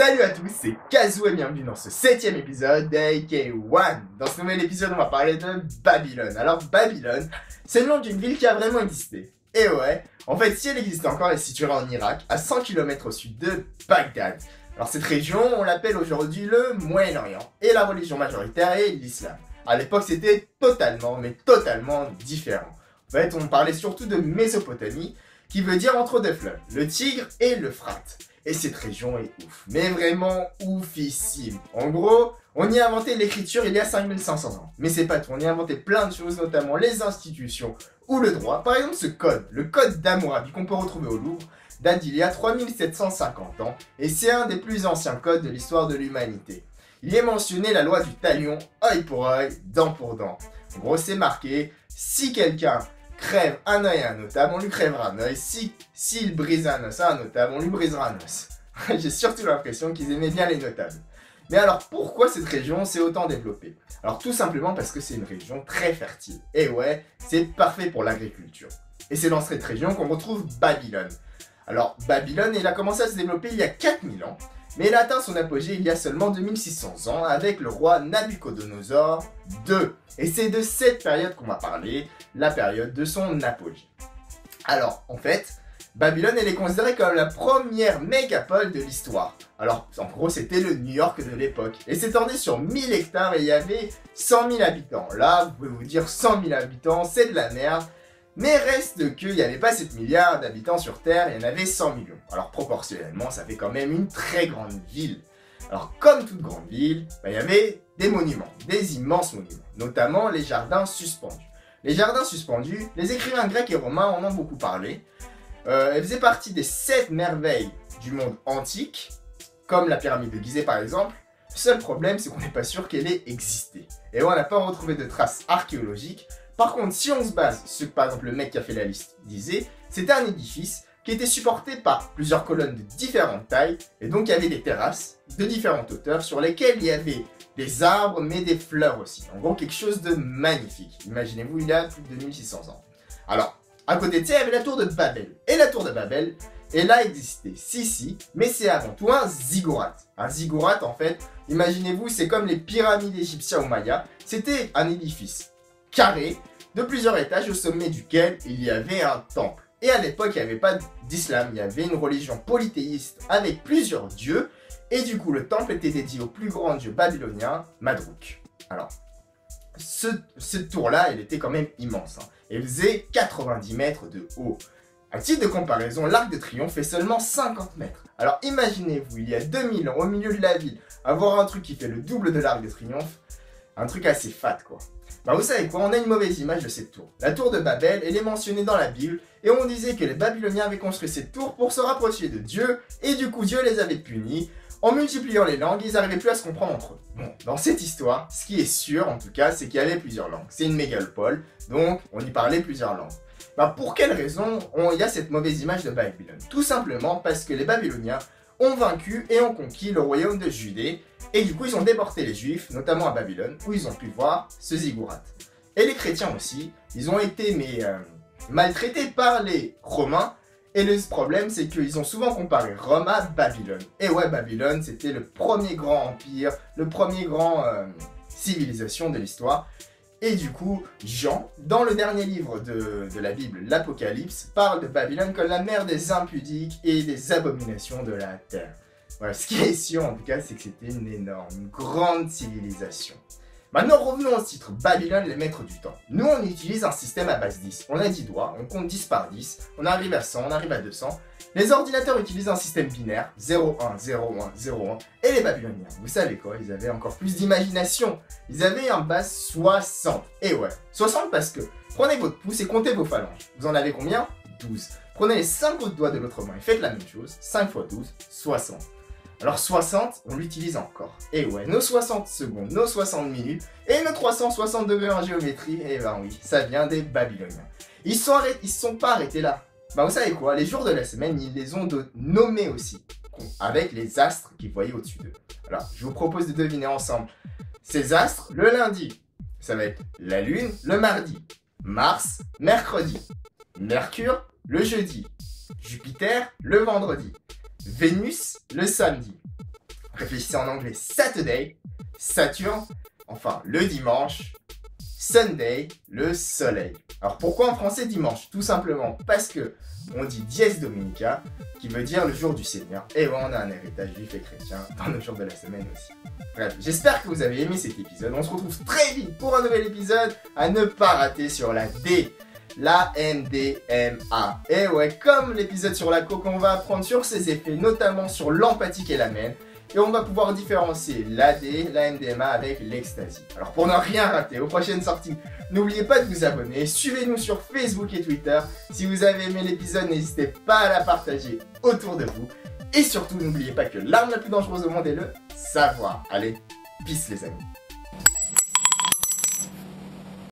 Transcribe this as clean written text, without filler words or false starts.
Salut à tous, c'est Kazoo et bienvenue dans ce 7ème épisode d'AK1. Dans ce nouvel épisode, on va parler de Babylone. Alors Babylone, c'est le nom d'une ville qui a vraiment existé. Et ouais, en fait, si elle existe encore, elle est située en Irak, à 100 km au sud de Bagdad. Alors cette région, on l'appelle aujourd'hui le Moyen-Orient. Et la religion majoritaire est l'islam. À l'époque, c'était totalement différent. En fait, on parlait surtout de Mésopotamie, qui veut dire entre deux fleuves, le Tigre et l'Euphrate. Et cette région est ouf, mais vraiment oufissime. En gros, on y a inventé l'écriture il y a 5500 ans. Mais c'est pas tout, on y a inventé plein de choses, notamment les institutions ou le droit. Par exemple ce code, le code d'Hammurabi qu'on peut retrouver au Louvre, date d'il y a 3750 ans, et c'est un des plus anciens codes de l'histoire de l'humanité. Il y est mentionné la loi du talion, œil pour œil, dent pour dent. En gros c'est marqué, si quelqu'un crève un œil à un notable, on lui crèvera un œil. S'il brise un os à un notable, on lui brisera un os. J'ai surtout l'impression qu'ils aimaient bien les notables. Mais alors, pourquoi cette région s'est autant développée? Alors, tout simplement parce que c'est une région très fertile. Et ouais, c'est parfait pour l'agriculture. Et c'est dans cette région qu'on retrouve Babylone. Alors, Babylone, elle a commencé à se développer il y a 4000 ans. Mais elle a atteint son apogée il y a seulement 2600 ans avec le roi Nabuchodonosor II. Et c'est de cette période qu'on va parler, la période de son apogée. Alors, en fait, Babylone, elle est considérée comme la première mégapole de l'histoire. Alors, en gros, c'était le New York de l'époque. Et s'étendait sur 1000 hectares et il y avait 100 000 habitants. Là, vous pouvez vous dire 100 000 habitants, c'est de la merde. Mais reste qu'il n'y avait pas 7 milliards d'habitants sur Terre, il y en avait 100 millions. Alors proportionnellement, ça fait quand même une très grande ville. Alors comme toute grande ville, il y avait des monuments, des immenses monuments, notamment les jardins suspendus. Les jardins suspendus, les écrivains grecs et romains en ont beaucoup parlé. Elles faisaient partie des 7 merveilles du monde antique, comme la pyramide de Gizeh par exemple. Le seul problème, c'est qu'on n'est pas sûr qu'elle ait existé. Et on n'a pas retrouvé de traces archéologiques. Par contre, si on se base sur ce que par exemple le mec qui a fait la liste disait, c'était un édifice qui était supporté par plusieurs colonnes de différentes tailles, et donc il y avait des terrasses de différentes hauteurs sur lesquelles il y avait des arbres mais des fleurs aussi. En gros, quelque chose de magnifique. Imaginez-vous, il y a plus de 2600 ans. Alors, à côté de ça, il y avait la tour de Babel. Et la tour de Babel, elle a existé, si, mais c'est avant tout un ziggurat. Un ziggurat, en fait, imaginez-vous, c'est comme les pyramides égyptiennes ou mayas, c'était un édifice carré de plusieurs étages au sommet duquel il y avait un temple. Et à l'époque, il n'y avait pas d'islam, il y avait une religion polythéiste avec plusieurs dieux, et du coup, le temple était dédié au plus grand dieu babylonien, Madrouk. Alors, cette tour-là, elle était quand même immense. Elle faisait 90 mètres de haut. À titre de comparaison, l'Arc de Triomphe fait seulement 50 mètres. Alors imaginez-vous, il y a 2000 ans, au milieu de la ville, avoir un truc qui fait le double de l'Arc de Triomphe, un truc assez fat quoi. Bah vous savez quoi, on a une mauvaise image de cette tour. La tour de Babel, elle est mentionnée dans la Bible, et on disait que les Babyloniens avaient construit cette tour pour se rapprocher de Dieu, et du coup Dieu les avait punis. En multipliant les langues, ils n'arrivaient plus à se comprendre entre eux. Bon, dans cette histoire, ce qui est sûr en tout cas, c'est qu'il y avait plusieurs langues. C'est une mégalopole, donc on y parlait plusieurs langues. Bah pour quelle raison il y a cette mauvaise image de Babylone? Tout simplement parce que les Babyloniens ont vaincu et ont conquis le royaume de Judée, et du coup ils ont déporté les Juifs, notamment à Babylone, où ils ont pu voir ce ziggurat. Et les chrétiens aussi, ils ont été maltraités par les Romains, et le problème c'est qu'ils ont souvent comparé Rome à Babylone. Et ouais, Babylone c'était le premier grand empire, le premier grand civilisation de l'histoire. Et du coup, Jean, dans le dernier livre de la Bible, l'Apocalypse, parle de Babylone comme la mère des impudiques et des abominations de la terre. Voilà, ce qui est sûr en tout cas, c'est que c'était une grande civilisation. Maintenant, revenons au titre, Babylone, les maîtres du temps. Nous, on utilise un système à base 10. On a 10 doigts, on compte 10 par 10, on arrive à 100, on arrive à 200. Les ordinateurs utilisent un système binaire, 0, 1, 0, 1, 0, 1. Et les Babyloniens, vous savez quoi, ils avaient encore plus d'imagination. Ils avaient un base 60. Et ouais, 60 parce que, prenez votre pouce et comptez vos phalanges. Vous en avez combien? 12. Prenez les 5 autres doigts de l'autre main et faites la même chose. 5 x 12, 60. Alors 60, on l'utilise encore. Et ouais, nos 60 secondes, nos 60 minutes et nos 360 degrés en géométrie, et ben oui, ça vient des Babyloniens. Ils se sont pas arrêtés là. Bah vous savez quoi, les jours de la semaine, ils les ont nommés aussi, avec les astres qu'ils voyaient au-dessus d'eux. Alors, je vous propose de deviner ensemble. Ces astres, le lundi, ça va être la Lune, le mardi, Mars, mercredi, Mercure, le jeudi, Jupiter, le vendredi, Vénus, le samedi, Réfléchissez en anglais Saturday, Saturne, enfin le dimanche, Sunday, le soleil. Alors pourquoi en français dimanche? Tout simplement parce que on dit Dies Dominica, qui veut dire le jour du Seigneur. Et ouais, on a un héritage juif et chrétien dans le jour de la semaine aussi. Bref, j'espère que vous avez aimé cet épisode. On se retrouve très vite pour un nouvel épisode à ne pas rater sur la D. La NDMA. Et ouais, comme l'épisode sur la coke, on va apprendre sur ses effets, notamment sur l'empathie qu'elle amène. Et on va pouvoir différencier l'AD, la MDMA avec l'ecstasy. Alors pour ne rien rater aux prochaines sorties, n'oubliez pas de vous abonner, suivez-nous sur Facebook et Twitter. Si vous avez aimé l'épisode, n'hésitez pas à la partager autour de vous. Et surtout, n'oubliez pas que l'arme la plus dangereuse au monde est le savoir. Allez, peace les amis.